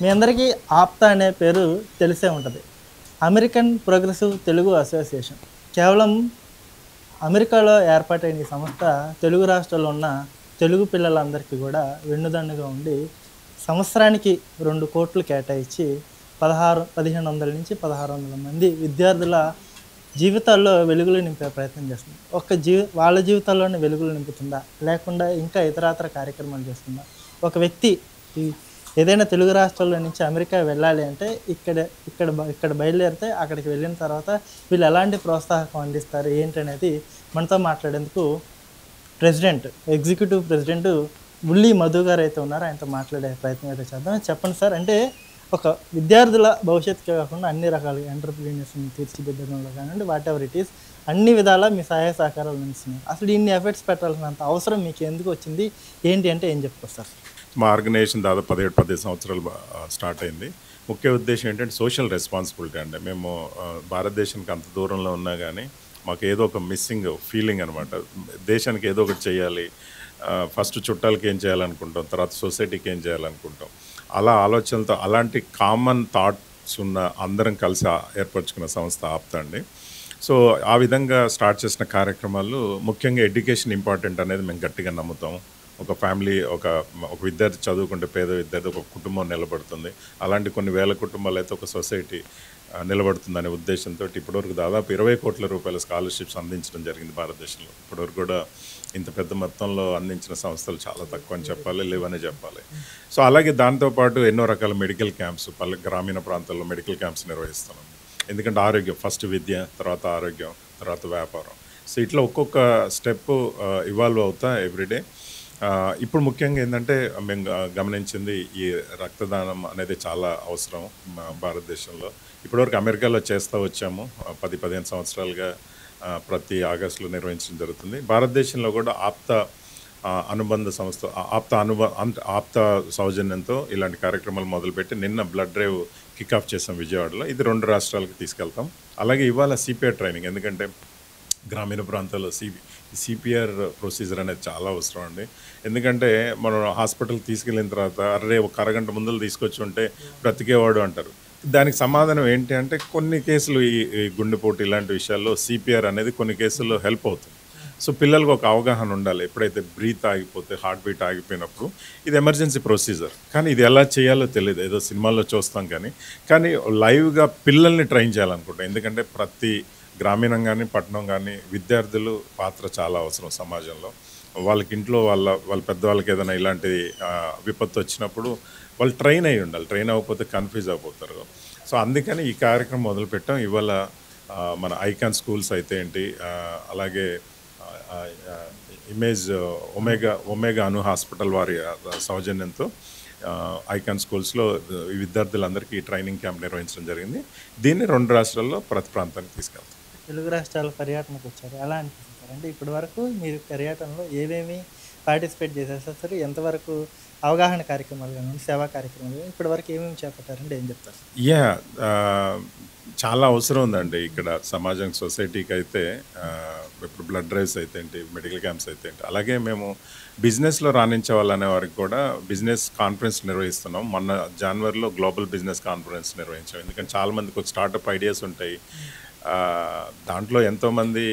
మీ అందరికీ ఆప్తా అనే పేరు తెలిసే ఉంటుంది. American progressive Telugu association. కేవలం అమెరికాలో ఏర్పాటైన ఈ సంస్థ తెలుగు రాష్ట్రాల్లో ఉన్న తెలుగు పిల్లలందరికీ కూడా వెన్నుదన్నుగా ఉండి సంవత్సరానికి 2 కోట్లు కేటాయించి 1500 నుంచి 1600 మంది విద్యార్థుల జీవితాల్లో వెలుగులు నింపే ప్రయత్నం చేస్తుంది. వాళ్ళ జీవితాల్లోనే వెలుగులు నింపుతుందా, లేకుండా ఇంకా ఇతరాతర కార్యక్రమాలు చేస్తుందా? ఒక వ్యక్తి ఏదైనా తెలుగు రాష్ట్రాల్లో నుంచి అమెరికా వెళ్ళాలి అంటే ఇక్కడ బయలుదేరితే అక్కడికి వెళ్ళిన తర్వాత వీళ్ళు ఎలాంటి ప్రోత్సాహకం అందిస్తారు ఏంటనేది మనతో మాట్లాడేందుకు ఎగ్జిక్యూటివ్ ప్రెసిడెంట్ ఉల్లి మధు గారు అయితే ఉన్నారు. ఆయనతో మాట్లాడే ప్రయత్నం అయితే చేద్దాం. చెప్పండి సార్, అంటే ఒక విద్యార్థుల భవిష్యత్తుకే కాకుండా అన్ని రకాల ఎంటర్‌ప్రెన్యూర్స్‌ని తీర్చిదిద్దడంలో కానివ్వండి, వాట్ ఎవర్ ఇట్ ఈస్, అన్ని విధాలా మీ సహాయ సహకారాలు అందిస్తున్నారు. అసలు ఇన్ని ఎఫర్ట్స్ పెట్టాల్సినంత అవసరం మీకు ఎందుకు వచ్చింది, ఏంటి అంటే ఏం చెప్తారు సార్? మా ఆర్గనైజేషన్ దాదాపు 17-18 సంవత్సరాలు స్టార్ట్ అయింది. ముఖ్య ఉద్దేశం ఏంటంటే సోషల్ రెస్పాన్సిబిలిటీ అండి. మేము భారతదేశానికి అంత దూరంలో ఉన్నా కానీ మాకు ఏదో ఒక మిస్సింగ్ ఫీలింగ్ అనమాట. దేశానికి ఏదో ఒకటి చేయాలి, ఫస్ట్ చుట్టాలకి ఏం చేయాలనుకుంటాం, తర్వాత సొసైటీకి ఏం చేయాలనుకుంటాం. అలా ఆలోచనలతో అలాంటి కామన్ థాట్స్ ఉన్న అందరం కలిసి ఏర్పరచుకున్న సంస్థ ఆప్తా అండి. సో ఆ విధంగా స్టార్ట్ చేసిన కార్యక్రమాలు ముఖ్యంగా ఎడ్యుకేషన్ ఇంపార్టెంట్ అనేది మేము గట్టిగా నమ్ముతాం. ఒక ఫ్యామిలీ, ఒక విద్యార్థి చదువుకుంటే పేద విద్యార్థి ఒక కుటుంబం నిలబడుతుంది. అలాంటి కొన్ని వేల కుటుంబాలు అయితే ఒక సొసైటీ నిలబడుతుందనే ఉద్దేశంతో ఇప్పటివరకు దాదాపు 20 కోట్ల రూపాయల స్కాలర్షిప్స్ అందించడం జరిగింది భారతదేశంలో. ఇప్పటివరకు కూడా ఇంత పెద్ద మొత్తంలో అందించిన సంస్థలు చాలా తక్కువ అని చెప్పాలి, లేవనే చెప్పాలి. సో అలాగే దాంతోపాటు ఎన్నో రకాల మెడికల్ క్యాంప్స్, గ్రామీణ ప్రాంతాల్లో మెడికల్ క్యాంప్స్ నిర్వహిస్తున్నాం. ఎందుకంటే ఆరోగ్యం ఫస్ట్, విద్య తర్వాత ఆరోగ్యం, తర్వాత వ్యాపారం. సో ఇట్లా ఒక్కొక్క స్టెప్ ఇవాల్వ్ అవుతా ఎవ్రీడే. ఇప్పుడు ముఖ్యంగా ఏంటంటే మేము గమనించింది ఈ రక్తదానం అనేది చాలా అవసరం భారతదేశంలో. ఇప్పటివరకు అమెరికాలో చేస్తూ వచ్చాము, 10-15 సంవత్సరాలుగా ప్రతి ఆగస్టులో నిర్వహించడం జరుగుతుంది. భారతదేశంలో కూడా అనుబంధ సంస్థ ఆప్తా సౌజన్యంతో ఇలాంటి కార్యక్రమాలు మొదలుపెట్టి నిన్న బ్లడ్ డ్రైవ్ కిక్ ఆఫ్ చేసాం విజయవాడలో. ఇది 2 రాష్ట్రాలకు తీసుకెళ్తాం. అలాగే ఇవాళ సిపిఆర్ ట్రైనింగ్, ఎందుకంటే గ్రామీణ ప్రాంతాల్లో సిపిఆర్ ప్రొసీజర్ అనేది చాలా అవసరం అండి. ఎందుకంటే మనం హాస్పిటల్కి తీసుకెళ్ళిన తర్వాత ఒక అరగంట ముందలు తీసుకొచ్చి ఉంటే బ్రతికేవాడు అంటారు. దానికి సమాధానం ఏంటి అంటే కొన్ని కేసులు ఈ గుండెపోటు ఇలాంటి విషయాల్లో సిపిఆర్ అనేది కొన్ని కేసుల్లో హెల్ప్ అవుతుంది. సో పిల్లలకు ఒక అవగాహన ఉండాలి. ఎప్పుడైతే బ్రీత్ ఆగిపోతే, హార్ట్ బీట్ ఆగిపోయినప్పుడు ఇది ఎమర్జెన్సీ ప్రొసీజర్, కానీ ఇది ఎలా చేయాలో తెలియదు. ఏదో సినిమాల్లో చూస్తాం కానీ లైవ్గా పిల్లల్ని ట్రైన్ చేయాలనుకుంటాం. ఎందుకంటే ప్రతి గ్రామీణం కానీ పట్టణం కానీ విద్యార్థులు పాత్ర చాలా అవసరం సమాజంలో. వాళ్ళకి ఇంట్లో వాళ్ళ పెద్దవాళ్ళకి ఏదైనా ఇలాంటి విపత్తు వచ్చినప్పుడు వాళ్ళు ట్రైన్ అయ్యి ఉండాలి. ట్రైన్ అవ్వకపోతే కన్ఫ్యూజ్ అయిపోతారు. సో అందుకని ఈ కార్యక్రమం మొదలుపెట్టాం. ఇవాళ మన ఐకాన్ స్కూల్స్ అయితే ఏంటి, అలాగే ఇమేజ్ ఒమేగా అను హాస్పిటల్ వారి సౌజన్యంతో ఐకాన్ స్కూల్స్లో విద్యార్థులందరికీ ట్రైనింగ్ క్యాంప్ నిర్వహించడం జరిగింది. దీన్ని 2 రాష్ట్రాల్లో ప్రతి ప్రాంతానికి తీసుకెళ్తాం. తెలుగు రాష్ట్రాల పర్యటనకు వచ్చారు, ఎలా అనిపిస్తుంది సార్? అంటే ఇప్పటి వరకు మీరు పర్యటనలో ఏమేమి పార్టిసిపేట్ చేశారు సార్? ఎంతవరకు అవగాహన కార్యక్రమాలు కానీ, సేవా కార్యక్రమాలు కానీ ఇప్పటి వరకు ఏమేమి చేపట్టారంటే ఏం చెప్తారు? చాలా అవసరం ఉందండి ఇక్కడ సమాజం, సొసైటీకి అయితే. ఇప్పుడు బ్లడ్ డ్రైవ్స్ అయితే ఏంటి, మెడికల్ క్యాంప్స్ అయితే ఏంటి, అలాగే మేము బిజినెస్లో రాణించే వాళ్ళనే వారికి కూడా బిజినెస్ కాన్ఫరెన్స్ నిర్వహిస్తున్నాం. మొన్న జనవరిలో గ్లోబల్ బిజినెస్ కాన్ఫరెన్స్ నిర్వహించాం. ఎందుకంటే చాలామందికి ఒక స్టార్టప్ ఐడియాస్ ఉంటాయి. దాంట్లో ఎంతోమంది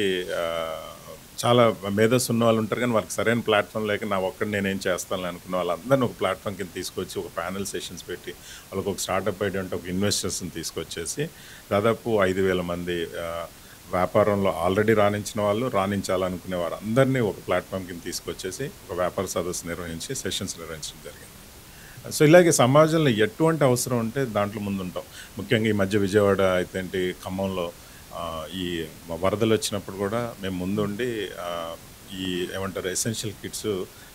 చాలా మేధస్సు ఉన్న వాళ్ళు ఉంటారు, కానీ వాళ్ళకి సరైన ప్లాట్ఫామ్ లేక నేనేం చేస్తాను అనుకున్న వాళ్ళందరినీ ఒక ప్లాట్ఫామ్ కింద తీసుకొచ్చి ఒక ప్యానెల్ సెషన్స్ పెట్టి వాళ్ళకి ఒక స్టార్టప్ ఐడియా అంటే ఒక ఇన్వెస్టర్స్ని తీసుకొచ్చేసి దాదాపు 5,000 మంది వ్యాపారంలో ఆల్రెడీ రాణించిన వాళ్ళు, రాణించాలనుకునే వారు అందరినీ ఒక ప్లాట్ఫామ్ కింద తీసుకొచ్చేసి ఒక వ్యాపార సదస్సు నిర్వహించి సెషన్స్ నిర్వహించడం జరిగింది. సో ఇలాగే సమాజంలో ఎటువంటి అవసరం ఉంటే దాంట్లో ముందుంటాం. ముఖ్యంగా ఈ మధ్య విజయవాడ అయితే ఏంటి, ఖమ్మంలో ఈ వరదలు వచ్చినప్పుడు కూడా మేము ముందుండి ఈ ఏమంటారు ఎసెన్షియల్ కిట్స్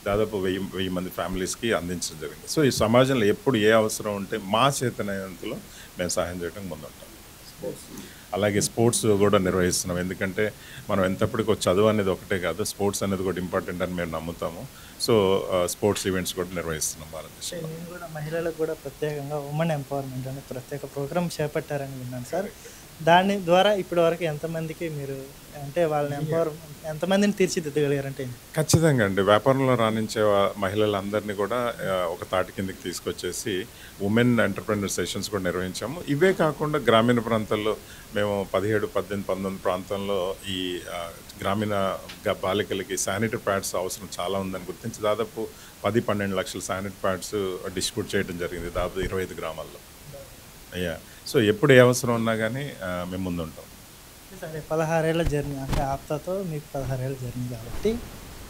దాదాపు 1000 మంది ఫ్యామిలీస్కి అందించడం జరిగింది. సో ఈ సమాజంలో ఎప్పుడు ఏ అవసరం ఉంటే మా చేతనైనంతలో మేము సహాయం చేయడానికి ముందుంటాం. అలాగే స్పోర్ట్స్ కూడా నిర్వహిస్తున్నాం. ఎందుకంటే మనం ఎంతప్పటికీ చదువు అనేది ఒకటే కాదు, స్పోర్ట్స్ అనేది కూడా ఇంపార్టెంట్ అని మేము నమ్ముతాము. సో స్పోర్ట్స్ ఈవెంట్స్ కూడా నిర్వహిస్తున్నాం భారతదేశంలో. నేను కూడా మహిళలకు కూడా ప్రత్యేకంగా ఉమెన్ ఎంపవర్మెంట్ అనే ప్రత్యేక ప్రోగ్రామ్ చేపట్టారని విన్నాను సార్. దాని ద్వారా ఇప్పటివరకు ఎంతమందికి మీరు అంటే వాళ్ళని ఎంతమందిని తీర్చిదిద్దగలిగారంటే ఖచ్చితంగా అండి. వ్యాపారంలో రాణించే మహిళలందరినీ కూడా ఒక తాటి కిందకి తీసుకొచ్చేసి ఉమెన్ ఎంటర్‌ప్రెన్యూర్ సెషన్స్ కూడా నిర్వహించాము. ఇవే కాకుండా గ్రామీణ ప్రాంతాల్లో మేము 17, 18, 19 ప్రాంతంలో ఈ గ్రామీణ బాలికలకి శానిటరీ ప్యాడ్స్ అవసరం చాలా ఉందని గుర్తించి దాదాపు 10, 12 లక్షల శానిటరీ ప్యాడ్స్ డిస్ట్రిబ్యూట్ చేయడం జరిగింది దాదాపు 25 గ్రామాల్లో. సో ఎప్పుడు ఏ అవసరం ఉన్నా గానీ మేము ముందుంటాం. సరే 16 ఏళ్ల జర్నీ అంటే ఆప్తాతో మీకు 16 ఏళ్ల జర్నీ కాబట్టి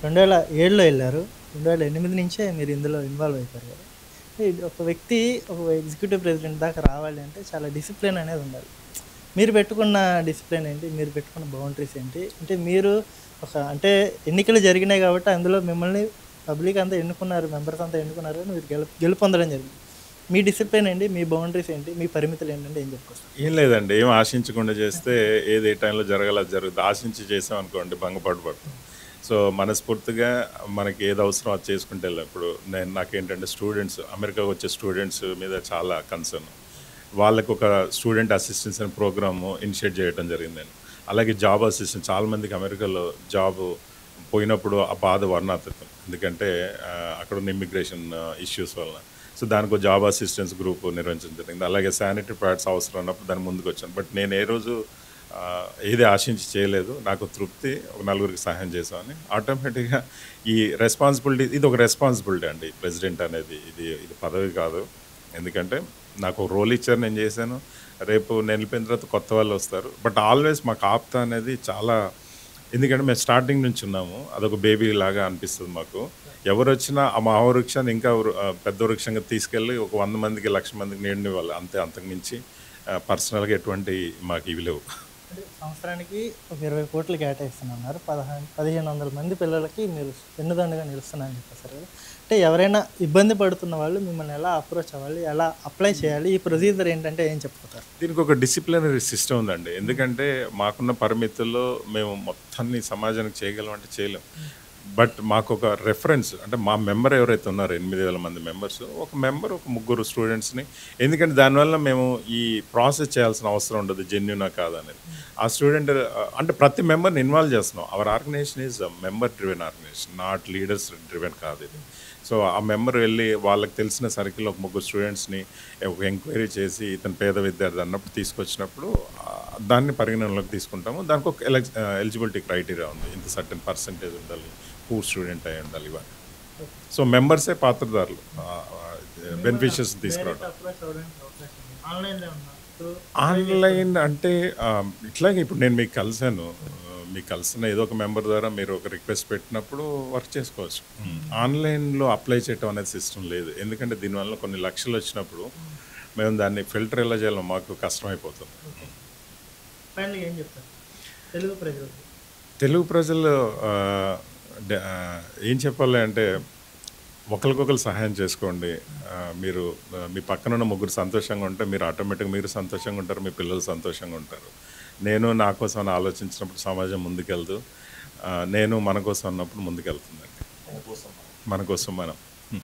2007లో వెళ్ళారు. 2008 నుంచే మీరు ఇందులో ఇన్వాల్వ్ అయిపోయారు కదా. ఒక వ్యక్తి ఒక ఎగ్జిక్యూటివ్ ప్రెసిడెంట్ దాకా రావాలి అంటే చాలా డిసిప్లిన్ అనేది ఉండాలి. మీరు పెట్టుకున్న డిసిప్లిన్ ఏంటి? మీరు పెట్టుకున్న బౌండరీస్ ఏంటి? అంటే మీరు అంటే ఎన్నికలు జరిగినాయి కాబట్టి అందులో మిమ్మల్ని పబ్లిక్ అంతా ఎన్నుకున్నారు, మెంబర్స్ అంతా ఎన్నుకున్నారు, మీరు గెలుపొందడం జరిగింది. మీ డిసిప్లిన్ ఏంటి? మీ బౌండరీస్ ఏంటి? మీ పరిమితులు ఏంటంటే ఏం చెప్పుకోవచ్చు? ఏం లేదండి. ఏం ఆశించకుండా చేస్తే ఏది ఏ టైంలో జరగాలో అది జరుగుతుంది. ఆశించి చేసామనుకోండి భంగపాటు పడతాం. సో మనస్ఫూర్తిగా మనకి ఏది అవసరం అది చేసుకుంటే వెళ్ళాం. ఇప్పుడు నాకేంటంటే స్టూడెంట్స్ అమెరికాకు వచ్చే స్టూడెంట్స్ మీద చాలా కన్సర్న్. వాళ్ళకు ఒక స్టూడెంట్ అసిస్టెన్స్ అనే ప్రోగ్రాము ఇనిషియేట్ చేయడం జరిగింది. అలాగే జాబ్ అసిస్టెంట్ చాలామందికి అమెరికాలో జాబ్ పోయినప్పుడు ఆ బాధ వర్ణాతీతం. ఎందుకంటే అక్కడ ఉన్న ఇమ్మిగ్రేషన్ ఇష్యూస్ వలన. సో దానికి జాబ్ అసిస్టెన్స్ గ్రూప్ నిర్వహించడం జరిగింది. అలాగే శానిటరీ ప్యాడ్స్ అవసరం ఉన్నప్పుడు దాని ముందుకు వచ్చాను. బట్ నేను ఏ రోజు ఏది ఆశించి చేయలేదు. నాకు తృప్తి ఒక నలుగురికి సహాయం చేసామని. ఆటోమేటిక్గా ఈ రెస్పాన్సిబిలిటీ ఇది ఒక రెస్పాన్సిబిలిటీ అండి. ప్రెసిడెంట్ అనేది ఇది పదవి కాదు. ఎందుకంటే నాకు ఒక రోల్ ఇచ్చారు, నేను చేశాను. రేపు నేను వెళ్ళిపోయిన తర్వాత కొత్త వాళ్ళు వస్తారు. బట్ ఆల్వేస్ మాకు ఆప్తా అనేది చాలా, ఎందుకంటే మేము స్టార్టింగ్ నుంచి ఉన్నాము. అదొక బేబీ లాగా అనిపిస్తుంది మాకు. ఎవరు వచ్చినా మా వృక్షాన్ని ఇంకా పెద్ద వృక్షంగా తీసుకెళ్ళి ఒక 100 మందికి 1,00,000 మందికి నీడనివ్వాలి అంతే. అంతకుమించి పర్సనల్గా ఎటువంటి మాకు ఇవి లేవు. అంటే సంవత్సరానికి ఒక 20 కోట్లు కేటాయిస్తున్నారు. 1,500 మంది పిల్లలకి మీరు వెన్నుదండుగా నిలుస్తున్నారని చెప్పేసారు కదా. అంటే ఎవరైనా ఇబ్బంది పడుతున్న వాళ్ళు మిమ్మల్ని ఎలా అప్రోచ్ అవ్వాలి, ఎలా అప్లై చేయాలి, ఈ ప్రొసీజర్ ఏంటంటే ఏం చెప్పుతారు? దీనికి ఒక డిసిప్లినరీ సిస్టమ్ ఉందండి. ఎందుకంటే మాకున్న పరిమితుల్లో మేము మొత్తాన్ని సమాజానికి చేయగలం అంటే చేయలేం. బట్ మాకు ఒక రెఫరెన్స్ అంటే మా మెంబర్ ఎవరైతే ఉన్నారో 8,000 మంది మెంబర్స్, ఒక మెంబర్ ఒక 3 స్టూడెంట్స్ని, ఎందుకంటే దానివల్ల మేము ఈ ప్రాసెస్ చేయాల్సిన అవసరం ఉండదు జెన్యునా కాదనేది. ఆ స్టూడెంట్ అంటే ప్రతి మెంబర్ని ఇన్వాల్వ్ చేస్తున్నాం. Our organisation is member driven organisation, not leaders driven కాదు ఇది. సో ఆ మెంబర్ వెళ్ళి వాళ్ళకి తెలిసిన సర్కిల్లో ఒక 3 స్టూడెంట్స్ని ఒక ఎంక్వైరీ చేసి ఇతను పేద విద్యార్థి అన్నప్పుడు తీసుకొచ్చినప్పుడు దాన్ని పరిగణనలోకి తీసుకుంటాము. దానికి ఒక ఎలిజిబిలిటీ క్రైటీరియా ఉంది. ఇంత సర్టెన్ పర్సంటేజ్ ఉండాలి, పూర్ స్టూడెంట్ అయి ఉండాలి ఇవన్నీ. సో మెంబర్సే పాత్రదారులు బెనిఫిషియర్స్ తీసుకురావడం. ఆన్లైన్ అంటే ఇట్లాగే ఇప్పుడు నేను మీకు కలిసాను, మీకు కలిసిన ఏదో ఒక మెంబర్ ద్వారా మీరు ఒక రిక్వెస్ట్ పెట్టినప్పుడు వర్క్ చేసుకోవచ్చు. ఆన్లైన్లో అప్లై చేయటం అనేది సిస్టమ్ లేదు. ఎందుకంటే దీనివల్ల కొన్ని లక్షలు వచ్చినప్పుడు మేము దాన్ని ఫిల్టర్ ఎలా చేయాలో మాకు కష్టమైపోతుంది. ఏం చెప్తారు తెలుగు ప్రజలు ఏం చెప్పాలి అంటే ఒకరికొకరు సహాయం చేసుకోండి. మీరు మీ పక్కన ఉన్న 3 సంతోషంగా ఉంటే మీరు ఆటోమేటిక్గా మీరు సంతోషంగా ఉంటారు, మీ పిల్లలు సంతోషంగా ఉంటారు. నేను నా కోసం ఆలోచించినప్పుడు సమాజం ముందుకెళ్తూ, నేను మన కోసం అన్నప్పుడు ముందుకెళ్తుందండి. మన కోసం మనం